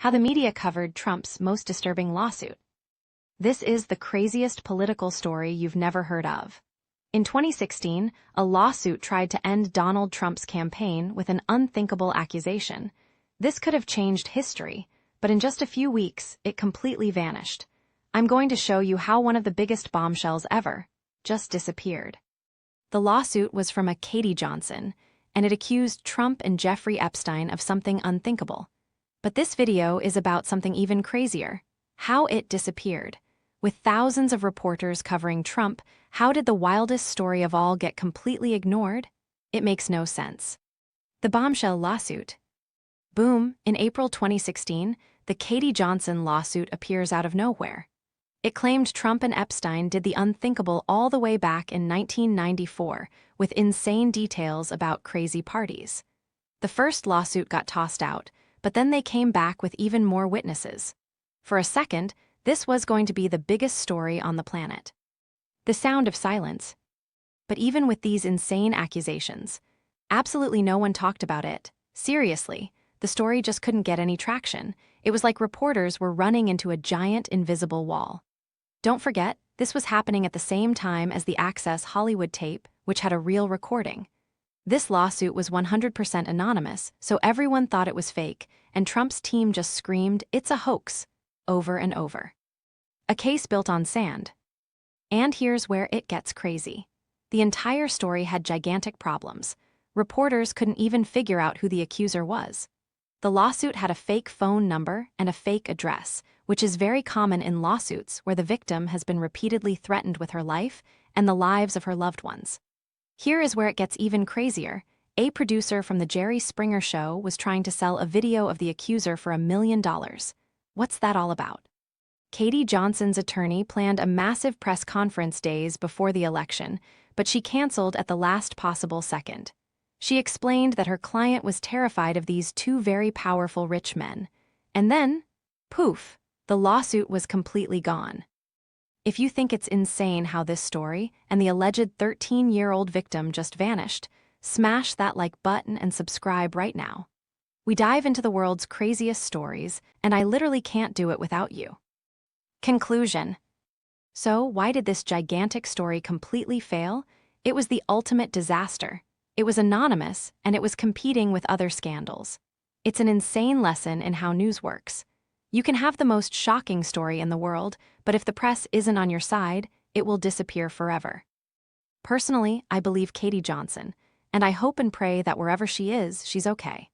how the media covered Trump's most disturbing lawsuit. This is the craziest political story you've never heard of. In 2016, a lawsuit tried to end Donald Trump's campaign with an unthinkable accusation. This could have changed history, but in just a few weeks, it completely vanished. I'm going to show you how one of the biggest bombshells ever just disappeared. The lawsuit was from a Katie Johnson, and it accused Trump and Jeffrey Epstein of something unthinkable. But this video is about something even crazier: how it disappeared. With thousands of reporters covering Trump, how did the wildest story of all get completely ignored? It makes no sense. The bombshell lawsuit. Boom, in April 2016, the Katie Johnson lawsuit appears out of nowhere. It claimed Trump and Epstein did the unthinkable all the way back in 1994, with insane details about crazy parties. The first lawsuit got tossed out, but then they came back with even more witnesses. For a second, this was going to be the biggest story on the planet. The sound of silence. But even with these insane accusations, absolutely no one talked about it. Seriously, the story just couldn't get any traction. It was like reporters were running into a giant invisible wall. Don't forget, this was happening at the same time as the Access Hollywood tape, which had a real recording. This lawsuit was 100% anonymous, so everyone thought it was fake, and Trump's team just screamed, "It's a hoax," over and over. A case built on sand. And here's where it gets crazy. The entire story had gigantic problems. Reporters couldn't even figure out who the accuser was. The lawsuit had a fake phone number and a fake address, which is very common in lawsuits where the victim has been repeatedly threatened with her life and the lives of her loved ones. Here is where it gets even crazier. A producer from The Jerry Springer Show was trying to sell a video of the accuser for $1 million. What's that all about? Katie Johnson's attorney planned a massive press conference days before the election, but she canceled at the last possible second. She explained that her client was terrified of these two very powerful rich men. And then, poof, the lawsuit was completely gone. If you think it's insane how this story and the alleged 13-year-old victim just vanished, smash that like button and subscribe right now. We dive into the world's craziest stories, and I literally can't do it without you. Conclusion. So, why did this gigantic story completely fail? It was the ultimate disaster. It was anonymous, and it was competing with other scandals. It's an insane lesson in how news works. You can have the most shocking story in the world, but if the press isn't on your side, it will disappear forever. Personally, I believe Katie Johnson, and I hope and pray that wherever she is, she's okay.